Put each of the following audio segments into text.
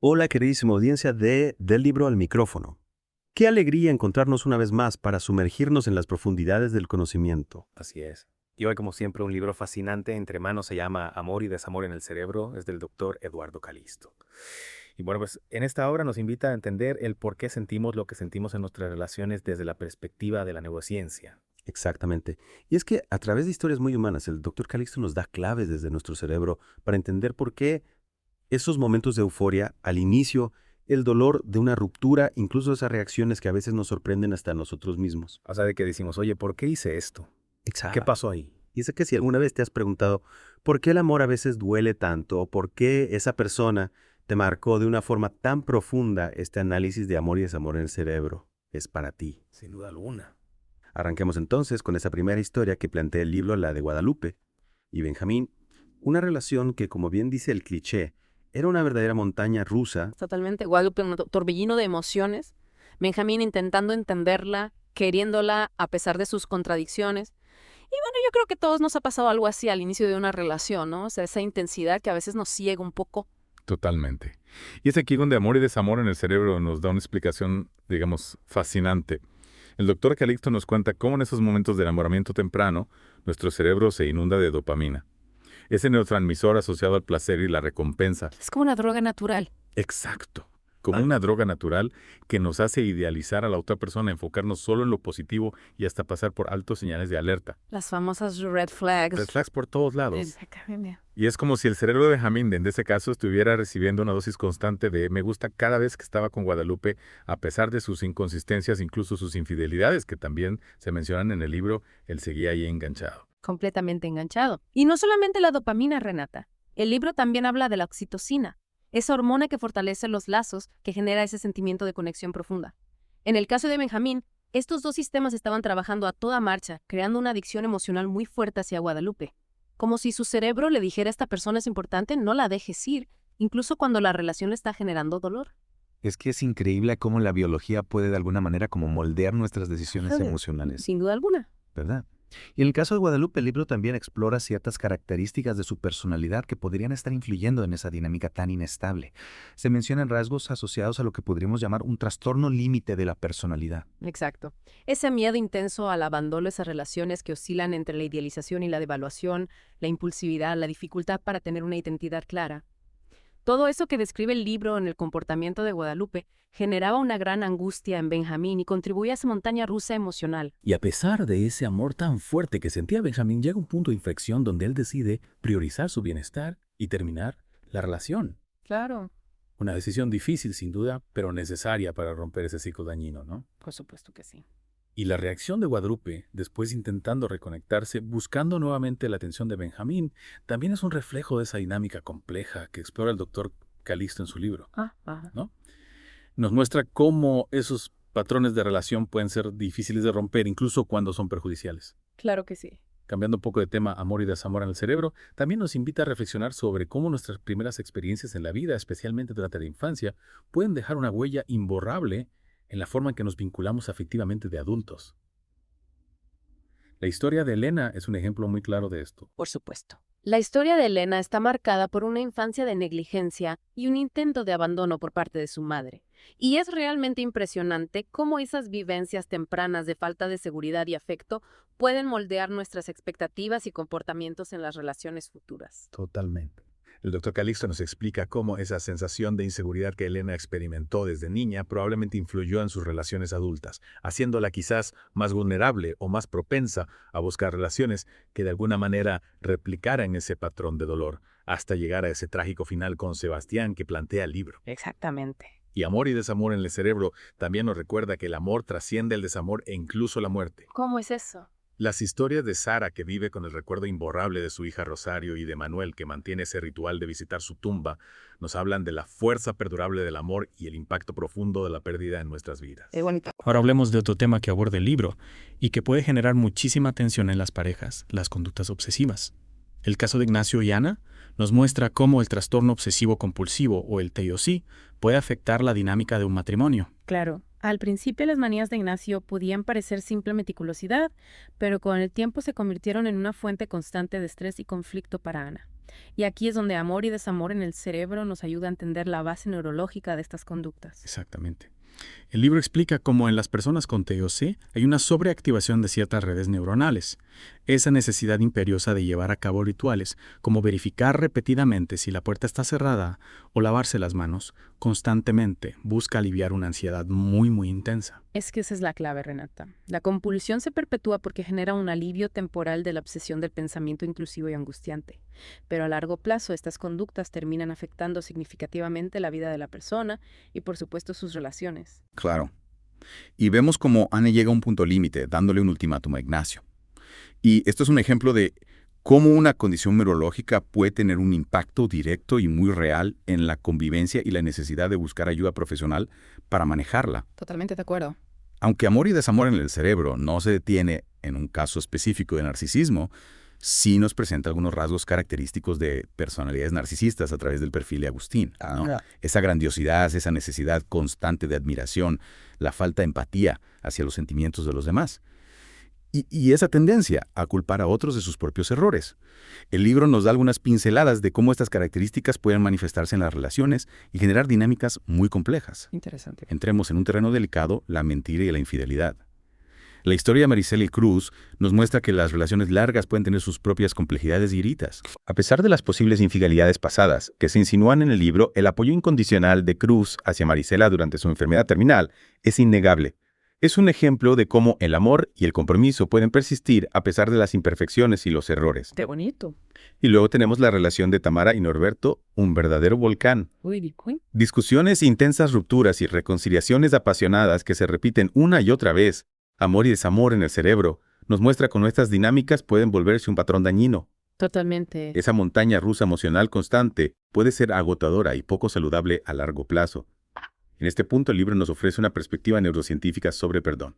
Hola, queridísima audiencia de Del Libro al Micrófono. Qué alegría encontrarnos una vez más para sumergirnos en las profundidades del conocimiento. Así es. Y hoy, como siempre, un libro fascinante entre manos se llama Amor y desamor en el cerebro, es del doctor Eduardo Calisto. Y bueno, pues en esta obra nos invita a entender el por qué sentimos lo que sentimos en nuestras relaciones desde la perspectiva de la neurociencia. Exactamente. Y es que a través de historias muy humanas, el doctor Calixto nos da claves desde nuestro cerebro para entender por qué esos momentos de euforia, al inicio, el dolor de una ruptura, incluso esas reacciones que a veces nos sorprenden hasta a nosotros mismos. O sea, de que decimos, oye, ¿por qué hice esto? ¿Qué Exacto. pasó ahí? Y sé que si alguna vez te has preguntado por qué el amor a veces duele tanto o por qué esa persona te marcó de una forma tan profunda, este análisis de amor y desamor en el cerebro es para ti. Sin duda alguna. Arranquemos entonces con esa primera historia que plantea el libro, la de Guadalupe y Benjamín, una relación que, como bien dice el cliché, era una verdadera montaña rusa. Totalmente. Guadalupe, un torbellino de emociones. Benjamín intentando entenderla, queriéndola a pesar de sus contradicciones. Y bueno, yo creo que a todos nos ha pasado algo así al inicio de una relación, ¿no? O sea, esa intensidad que a veces nos ciega un poco. Totalmente. Y es aquí donde amor y desamor en el cerebro nos da una explicación, digamos, fascinante. El doctor Calixto nos cuenta cómo en esos momentos de enamoramiento temprano, nuestro cerebro se inunda de dopamina. Ese neurotransmisor asociado al placer y la recompensa. Es como una droga natural. Exacto. Como una droga natural que nos hace idealizar a la otra persona, enfocarnos solo en lo positivo y hasta pasar por altos señales de alerta. Las famosas red flags. Red flags por todos lados. Exactamente. Y es como si el cerebro de Benjamín, en ese caso, estuviera recibiendo una dosis constante de me gusta cada vez que estaba con Guadalupe, a pesar de sus inconsistencias, incluso sus infidelidades, que también se mencionan en el libro, él seguía ahí enganchado. Completamente enganchado. Y no solamente la dopamina, Renata. El libro también habla de la oxitocina, esa hormona que fortalece los lazos, que genera ese sentimiento de conexión profunda. En el caso de Benjamín, estos dos sistemas estaban trabajando a toda marcha, creando una adicción emocional muy fuerte hacia Guadalupe. Como si su cerebro le dijera: esta persona es importante, no la dejes ir, incluso cuando la relación le está generando dolor. Es que es increíble cómo la biología puede de alguna manera como moldear nuestras decisiones Ajá, emocionales, sin duda alguna. ¿verdad? Y en el caso de Guadalupe, el libro también explora ciertas características de su personalidad que podrían estar influyendo en esa dinámica tan inestable. Se mencionan rasgos asociados a lo que podríamos llamar un trastorno límite de la personalidad. Exacto. Ese miedo intenso al abandono, esas relaciones que oscilan entre la idealización y la devaluación, la impulsividad, la dificultad para tener una identidad clara. Todo eso que describe el libro en el comportamiento de Guadalupe generaba una gran angustia en Benjamín y contribuía a esa montaña rusa emocional. Y a pesar de ese amor tan fuerte que sentía Benjamín, llega un punto de inflexión donde él decide priorizar su bienestar y terminar la relación. Claro. Una decisión difícil, sin duda, pero necesaria para romper ese ciclo dañino, ¿no? Por supuesto que sí. Y la reacción de Guadalupe, después intentando reconectarse, buscando nuevamente la atención de Benjamín, también es un reflejo de esa dinámica compleja que explora el doctor Calixto en su libro, Ajá. ¿no? Nos muestra cómo esos patrones de relación pueden ser difíciles de romper, incluso cuando son perjudiciales. Claro que sí. Cambiando un poco de tema, amor y desamor en el cerebro, también nos invita a reflexionar sobre cómo nuestras primeras experiencias en la vida, especialmente durante la infancia, pueden dejar una huella imborrable en la forma en que nos vinculamos afectivamente de adultos. La historia de Elena es un ejemplo muy claro de esto. Por supuesto. La historia de Elena está marcada por una infancia de negligencia y un intento de abandono por parte de su madre. Y es realmente impresionante cómo esas vivencias tempranas de falta de seguridad y afecto pueden moldear nuestras expectativas y comportamientos en las relaciones futuras. Totalmente. El doctor Calixto nos explica cómo esa sensación de inseguridad que Elena experimentó desde niña probablemente influyó en sus relaciones adultas, haciéndola quizás más vulnerable o más propensa a buscar relaciones que de alguna manera replicaran ese patrón de dolor, hasta llegar a ese trágico final con Sebastián que plantea el libro. Exactamente. Y amor y desamor en el cerebro también nos recuerda que el amor trasciende el desamor e incluso la muerte. ¿Cómo es eso? Las historias de Sara, que vive con el recuerdo imborrable de su hija Rosario, y de Manuel, que mantiene ese ritual de visitar su tumba, nos hablan de la fuerza perdurable del amor y el impacto profundo de la pérdida en nuestras vidas. Es bonito. Ahora hablemos de otro tema que aborda el libro y que puede generar muchísima tensión en las parejas, las conductas obsesivas. El caso de Ignacio y Ana nos muestra cómo el trastorno obsesivo-compulsivo o el TOC puede afectar la dinámica de un matrimonio. Claro, al principio las manías de Ignacio podían parecer simple meticulosidad, pero con el tiempo se convirtieron en una fuente constante de estrés y conflicto para Ana. Y aquí es donde amor y desamor en el cerebro nos ayuda a entender la base neurológica de estas conductas. Exactamente. El libro explica cómo en las personas con TOC hay una sobreactivación de ciertas redes neuronales. Esa necesidad imperiosa de llevar a cabo rituales, como verificar repetidamente si la puerta está cerrada o lavarse las manos, constantemente busca aliviar una ansiedad muy intensa. Es que esa es la clave, Renata. La compulsión se perpetúa porque genera un alivio temporal de la obsesión del pensamiento intrusivo y angustiante. Pero a largo plazo, estas conductas terminan afectando significativamente la vida de la persona y, por supuesto, sus relaciones. Claro. Y vemos cómo Anne llega a un punto límite, dándole un ultimátum a Ignacio. Y esto es un ejemplo de cómo una condición neurológica puede tener un impacto directo y muy real en la convivencia y la necesidad de buscar ayuda profesional para manejarla. Totalmente de acuerdo. Aunque amor y desamor en el cerebro no se detiene en un caso específico de narcisismo, sí nos presenta algunos rasgos característicos de personalidades narcisistas a través del perfil de Agustín, ¿no? Esa grandiosidad, esa necesidad constante de admiración, la falta de empatía hacia los sentimientos de los demás. Y esa tendencia a culpar a otros de sus propios errores. El libro nos da algunas pinceladas de cómo estas características pueden manifestarse en las relaciones y generar dinámicas muy complejas. Interesante. Entremos en un terreno delicado, la mentira y la infidelidad. La historia de Maricela Cruz nos muestra que las relaciones largas pueden tener sus propias complejidades y gritas. A pesar de las posibles infidelidades pasadas que se insinúan en el libro, el apoyo incondicional de Cruz hacia Maricela durante su enfermedad terminal es innegable. Es un ejemplo de cómo el amor y el compromiso pueden persistir a pesar de las imperfecciones y los errores. ¡Qué bonito! Y luego tenemos la relación de Tamara y Norberto, un verdadero volcán. Uy. Discusiones, intensas rupturas y reconciliaciones apasionadas que se repiten una y otra vez. Amor y desamor en el cerebro nos muestra cómo estas dinámicas pueden volverse un patrón dañino. Totalmente. Esa montaña rusa emocional constante puede ser agotadora y poco saludable a largo plazo. En este punto, el libro nos ofrece una perspectiva neurocientífica sobre perdón.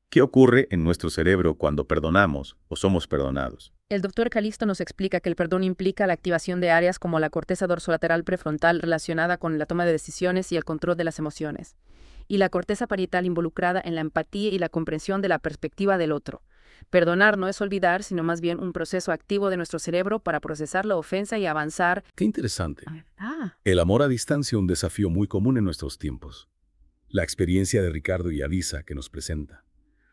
¿Qué ocurre en nuestro cerebro cuando perdonamos o somos perdonados? El doctor Calixto nos explica que el perdón implica la activación de áreas como la corteza dorsolateral prefrontal relacionada con la toma de decisiones y el control de las emociones, y la corteza parietal involucrada en la empatía y la comprensión de la perspectiva del otro. Perdonar no es olvidar, sino más bien un proceso activo de nuestro cerebro para procesar la ofensa y avanzar. Qué interesante. Ah, El amor a distancia, un desafío muy común en nuestros tiempos. La experiencia de Ricardo y Avisa que nos presenta.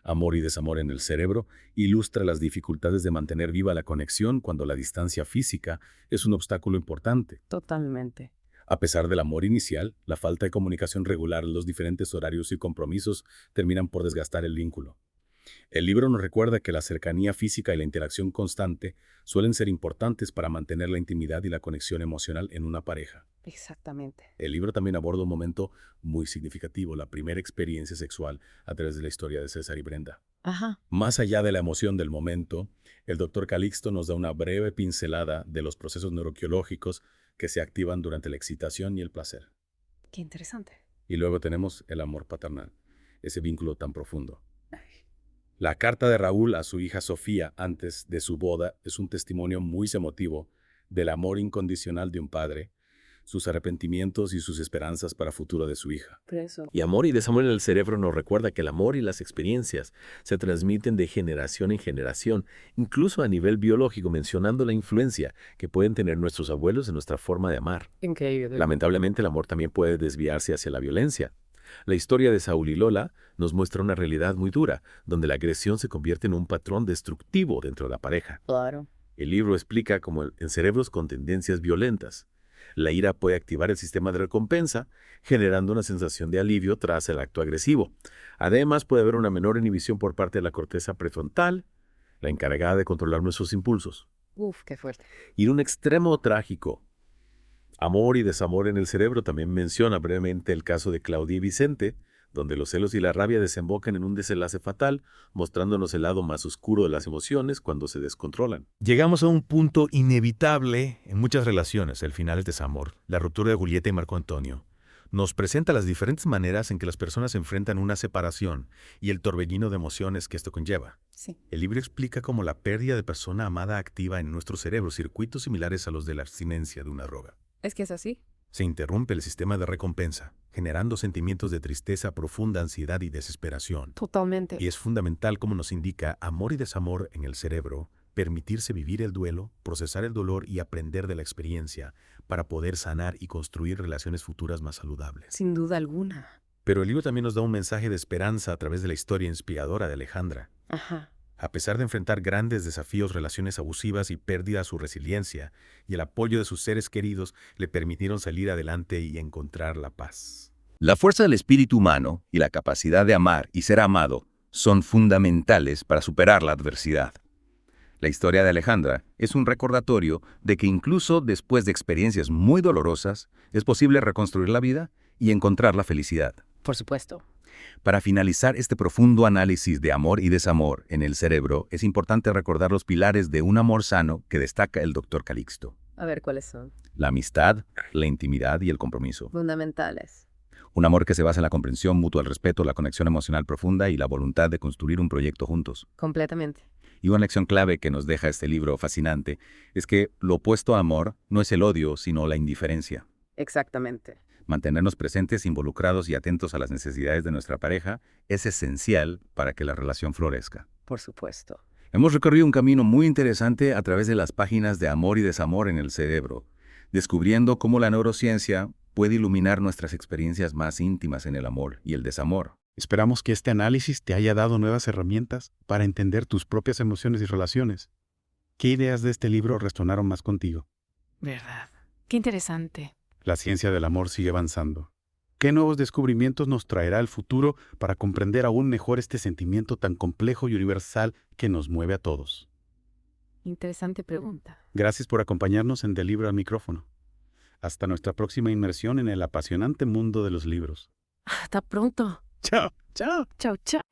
Amor y desamor en el cerebro ilustra las dificultades de mantener viva la conexión cuando la distancia física es un obstáculo importante. totalmente. A pesar del amor inicial, la falta de comunicación regular en los diferentes horarios y compromisos terminan por desgastar el vínculo. El libro nos recuerda que la cercanía física y la interacción constante suelen ser importantes para mantener la intimidad y la conexión emocional en una pareja. Exactamente. El libro también aborda un momento muy significativo, la primera experiencia sexual a través de la historia de César y Brenda. Ajá. Más allá de la emoción del momento, el doctor Calixto nos da una breve pincelada de los procesos neurobiológicos que se activan durante la excitación y el placer. Qué interesante. Y luego tenemos el amor paternal, ese vínculo tan profundo. La carta de Raúl a su hija Sofía antes de su boda es un testimonio muy emotivo del amor incondicional de un padre, sus arrepentimientos y sus esperanzas para el futuro de su hija. Y amor y desamor en el cerebro nos recuerda que el amor y las experiencias se transmiten de generación en generación, incluso a nivel biológico, mencionando la influencia que pueden tener nuestros abuelos en nuestra forma de amar. Increíble. Lamentablemente, el amor también puede desviarse hacia la violencia. La historia de Saúl y Lola nos muestra una realidad muy dura, donde la agresión se convierte en un patrón destructivo dentro de la pareja. Claro. El libro explica cómo en cerebros con tendencias violentas, la ira puede activar el sistema de recompensa, generando una sensación de alivio tras el acto agresivo. Además, puede haber una menor inhibición por parte de la corteza prefrontal, la encargada de controlar nuestros impulsos. Uf, qué fuerte. Y en un extremo trágico, amor y desamor en el cerebro también menciona brevemente el caso de Claudia y Vicente, donde los celos y la rabia desembocan en un desenlace fatal, mostrándonos el lado más oscuro de las emociones cuando se descontrolan. Llegamos a un punto inevitable en muchas relaciones, el final es desamor, la ruptura de Julieta y Marco Antonio. Nos presenta las diferentes maneras en que las personas enfrentan una separación y el torbellino de emociones que esto conlleva. Sí. El libro explica cómo la pérdida de persona amada activa en nuestro cerebro circuitos similares a los de la abstinencia de una droga. Es que es así. Se interrumpe el sistema de recompensa, generando sentimientos de tristeza, profunda ansiedad y desesperación. Totalmente. Y es fundamental, como nos indica, amor y desamor en el cerebro permitirse vivir el duelo, procesar el dolor y aprender de la experiencia para poder sanar y construir relaciones futuras más saludables. Sin duda alguna. Pero el libro también nos da un mensaje de esperanza a través de la historia inspiradora de Alejandra. Ajá. A pesar de enfrentar grandes desafíos, relaciones abusivas y pérdida, su resiliencia y el apoyo de sus seres queridos le permitieron salir adelante y encontrar la paz. La fuerza del espíritu humano y la capacidad de amar y ser amado son fundamentales para superar la adversidad. La historia de Alejandra es un recordatorio de que incluso después de experiencias muy dolorosas, es posible reconstruir la vida y encontrar la felicidad. Por supuesto. Para finalizar este profundo análisis de amor y desamor en el cerebro, es importante recordar los pilares de un amor sano que destaca el Dr. Calixto. A ver cuáles son. La amistad, la intimidad y el compromiso. Fundamentales. Un amor que se basa en la comprensión mutua, el respeto, la conexión emocional profunda y la voluntad de construir un proyecto juntos. Completamente. Y una lección clave que nos deja este libro fascinante es que lo opuesto a amor no es el odio, sino la indiferencia. Exactamente. Mantenernos presentes, involucrados y atentos a las necesidades de nuestra pareja es esencial para que la relación florezca. Por supuesto. Hemos recorrido un camino muy interesante a través de las páginas de amor y desamor en el cerebro, descubriendo cómo la neurociencia puede iluminar nuestras experiencias más íntimas en el amor y el desamor. Esperamos que este análisis te haya dado nuevas herramientas para entender tus propias emociones y relaciones. ¿Qué ideas de este libro resonaron más contigo? ¿Verdad? Qué interesante. La ciencia del amor sigue avanzando. ¿Qué nuevos descubrimientos nos traerá el futuro para comprender aún mejor este sentimiento tan complejo y universal que nos mueve a todos? Interesante pregunta. Gracias por acompañarnos en Del Libro al Micrófono. Hasta nuestra próxima inmersión en el apasionante mundo de los libros. Hasta pronto. Chao, chao. Chao, chao.